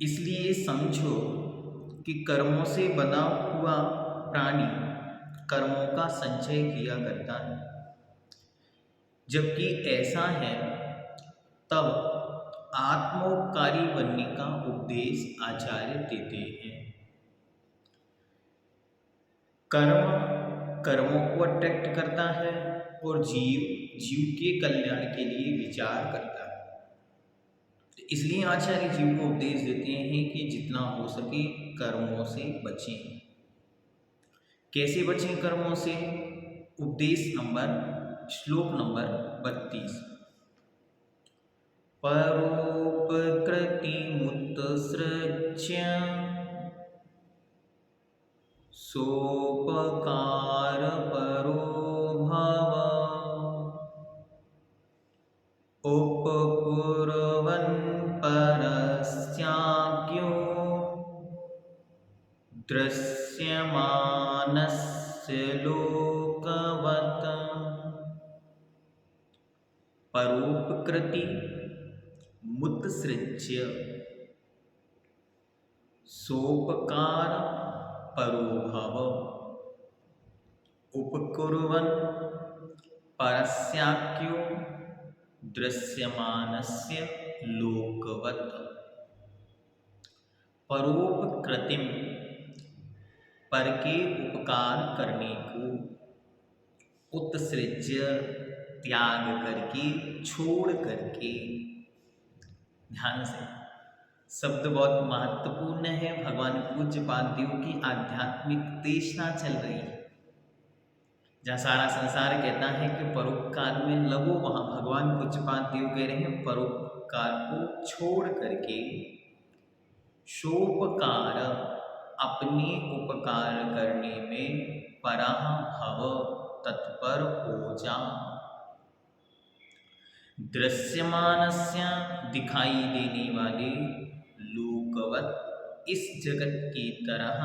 इसलिए समझो कि कर्मों से बना हुआ प्राणी कर्मों का संचय किया करता है। जबकि ऐसा है तब आत्मोपकारी बनने का उपदेश आचार्य देते हैं। कर्म कर्मों को अट्रैक्ट करता है और जीव जीव के कल्याण के लिए विचार करता है। तो इसलिए आचार्य जीव को उपदेश देते हैं कि जितना हो सके कर्मों से बचें। कैसे बचें कर्मों से? श्लोक नंबर 32। परोपकृतिमुत्सृज्य सोपकारपरो भव उपकुर्वन् परस्याज्ञो दृश्यमानस्य लोकवत्। परोपकृति मुत्सृज्य सोपकार परो भव उपकुर्वन् परस्याज्ञो दृश्यमानस्य लोकवत्। परोपकृतिम, पर के उपकार करने को, उत्सृज्य त्याग करके, छोड़ करके। ध्यान से, शब्द बहुत महत्वपूर्ण है। भगवान पूज्यपाद देव की आध्यात्मिक तेषणा चल रही है। जहाँ सारा संसार कहता है कि परोपकार में लगो, वहाँ भगवान पूज्यपाद देव कह रहे हैं परोपकार को छोड़ करके सोपकार, अपने उपकार करने में परः भव, तत्पर हो जा। दृश्यमानस्य, दिखाई देने वाले, लोकवत, इस जगत की तरह,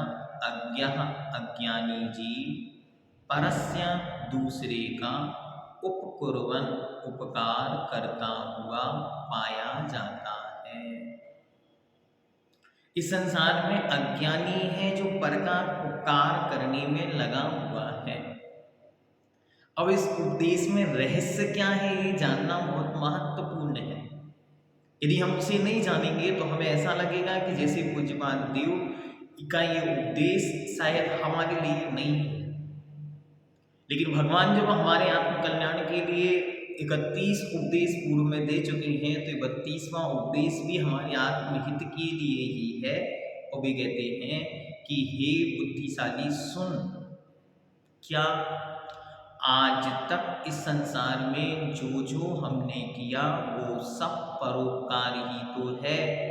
अज्ञः, अज्ञानी जीव, परस्य, दूसरे का, उपकुर्वन्, उपकार करता हुआ पाया जाता है। इस संसार में अज्ञानी है जो पर का उपकार करने में लगा हुआ है। अब इस उपदेश में रहस्य क्या है, ये जानना बहुत महत्वपूर्ण है। यदि हम उसे नहीं जानेंगे तो हमें ऐसा लगेगा कि जैसे पूज्यपाद देव का ये उपदेश शायद हमारे लिए नहीं है। लेकिन भगवान जब हमारे आत्मकल्याण के लिए 31 उपदेश पूर्व में दे चुके हैं, तो 32वां उपदेश भी हमारे आत्महित के लिए ही है। और वे कहते हैं कि हे बुद्धिशाली सुन, क्या आज तक इस संसार में जो जो हमने किया वो सब परोपकार ही तो है।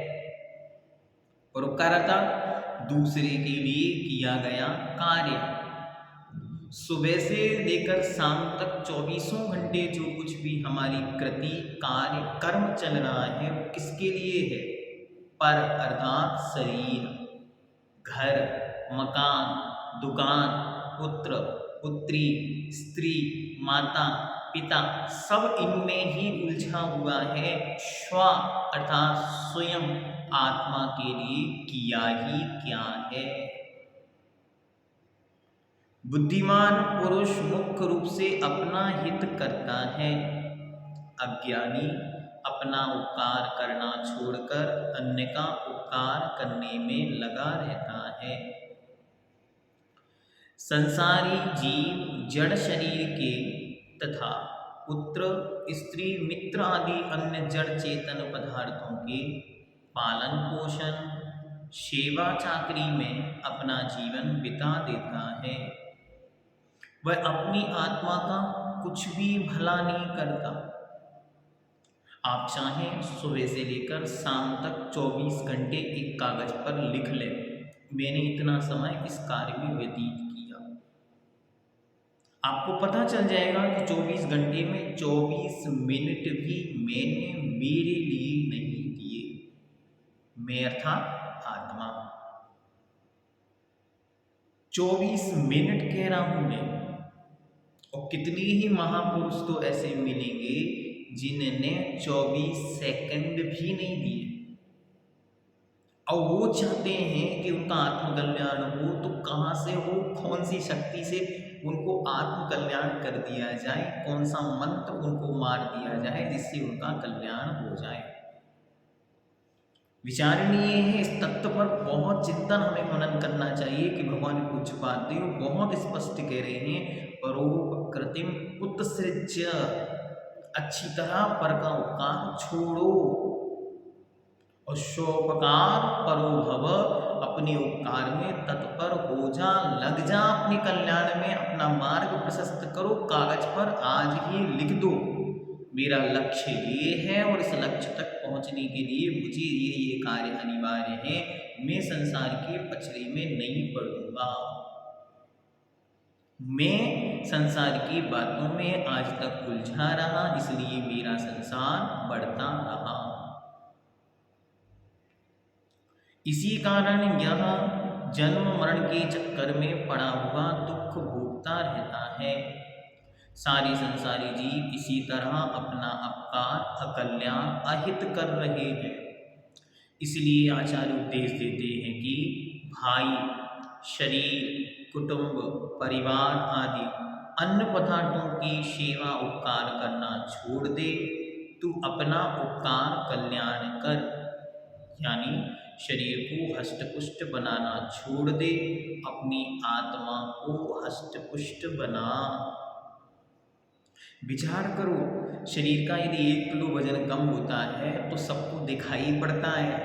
परोपकार था दूसरे के लिए किया गया कार्य। सुबह से लेकर शाम तक 24 घंटे जो कुछ भी हमारी कृति, कार्य, कर्म चल रहा है वो किसके लिए है? पर अर्थात शरीर, घर, मकान, दुकान, पुत्र, पुत्री, स्त्री, माता, पिता, सब इनमें ही उलझा हुआ है। स्व अर्थात स्वयं आत्मा के लिए किया ही क्या है। बुद्धिमान पुरुष मुख्य रूप से अपना हित करता है। अज्ञानी अपना उपकार करना छोड़कर अन्य का उपकार करने में लगा रहता है। संसारी जीव जड़ शरीर के तथा पुत्र, स्त्री, मित्र आदि अन्य जड़ चेतन पदार्थों के पालन पोषण, सेवा चाकरी में अपना जीवन बिता देता है। वह अपनी आत्मा का कुछ भी भला नहीं करता। आप चाहें सुबह से लेकर शाम तक 24 घंटे एक कागज पर लिख लें, मैंने इतना समय इस कार्य में व्यतीत किया। आपको पता चल जाएगा कि 24 घंटे में 24 मिनट भी मैंने मेरे लिए नहीं दिए। मैं अर्थात आत्मा। 24 मिनट कह रहा हूं मैं। और कितने ही महापुरुष तो ऐसे मिलेंगे जिन्होंने 24 सेकंड भी नहीं दिए। और वो चाहते हैं कि उनका आत्मकल्याण हो, तो कहाँ से हो, कौन सी शक्ति से उनको आत्मकल्याण कर दिया जाए, कौन सा मंत्र उनको मार दिया जाए जिससे उनका कल्याण हो जाए। विचारणीय है, इस तत्व पर बहुत चिंतन हमें मनन करना चाहिए कि भगवान पूज्यपाद देव बहुत स्पष्ट कह रहे हैं, परोपकृतिम उत्सृज्य, अच्छी तरह पर का उपकार छोड़ो और शोपकार परो भव, अपने उपकार में तत्पर हो जा, लग जा अपने कल्याण में, अपना मार्ग प्रशस्त करो, कागज पर आज ही लिख दो मेरा लक्ष्य ये है और इस लक्ष्य तक पहुंचने के लिए मुझे ये कार्य अनिवार्य है, मैं संसार के पचड़े में नहीं पड़ूंगा, मैं संसार की बातों में आज तक उलझा रहा, इसलिए मेरा संसार बढ़ता रहा। इसी कारण यह जन्म मरण के चक्कर में पड़ा हुआ दुख भोगता रहता है। सारे संसारी जीव इसी तरह अपना अपकार, अकल्याण, अहित कर रहे हैं। इसलिए आचार्य उपदेश देते हैं कि भाई, शरीर, कुटुंब, परिवार आदि अन्य पदार्थों की सेवा उपकार करना छोड़ दे, तू अपना उपकार कल्याण कर, यानी शरीर को हष्टपुष्ट बनाना छोड़ दे, अपनी आत्मा को हष्टपुष्ट बना। विचार करो, शरीर का यदि 1 किलो वजन कम होता है तो सबको दिखाई पड़ता है,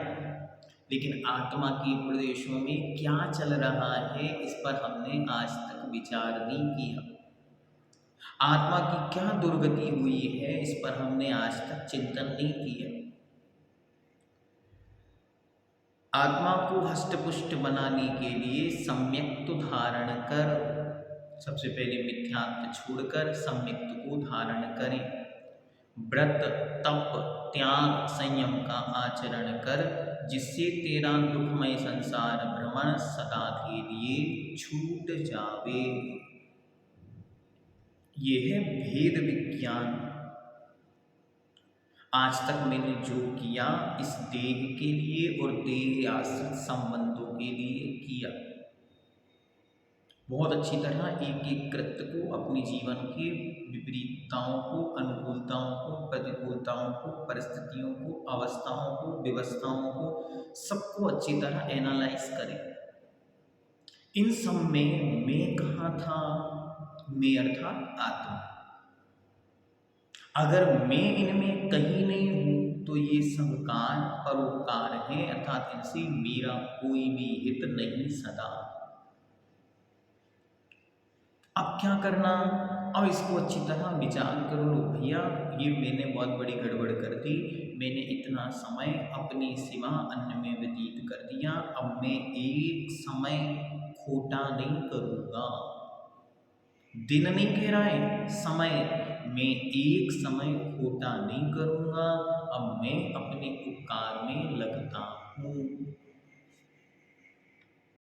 लेकिन आत्मा के प्रदेशों में क्या चल रहा है इस पर हमने आज तक विचार नहीं किया। आत्मा की क्या दुर्गति हुई है इस पर हमने आज तक चिंतन नहीं किया। आत्मा को हष्टपुष्ट बनाने के लिए सम्यक्त धारण कर, सबसे पहले मिथ्यात्व छोड़कर सम्यक्त को धारण करें। व्रत, तप, त्याग, संयम का आचरण कर, जिससे तेरा दुखमय संसार भ्रमण सदा के लिए छूट जावे। ये है भेद विज्ञान। आज तक मैंने जो किया इस देह के लिए और देह आश्रित संबंधों के लिए किया। बहुत अच्छी तरह एक एक कृत्य को, अपने जीवन के विपरीतताओं को, अनुकूलताओं को, प्रतिकूलताओं को, परिस्थितियों को, अवस्थाओं को, व्यवस्थाओं को, सबको अच्छी तरह एनालाइज करें। इन सब में मैं कहाँ था? मैं अर्थात आत्मा। अगर मैं इनमें कहीं नहीं हूँ तो ये सब कार्य परोपकार है, अर्थात इनसे मेरा कोई भी हित नहीं सदा। अब क्या करना? अब इसको अच्छी तरह विचार कर लो। भैया, ये मैंने बहुत बड़ी गड़बड़ कर दी, मैंने इतना समय अपने सिवा अन्य में व्यतीत कर दिया, अब मैं एक समय खोटा नहीं करूँगा। दिन नहीं कह रहा है, समय, मैं एक समय खोटा नहीं करूँगा, अब मैं अपने उपकार में लगता हूँ।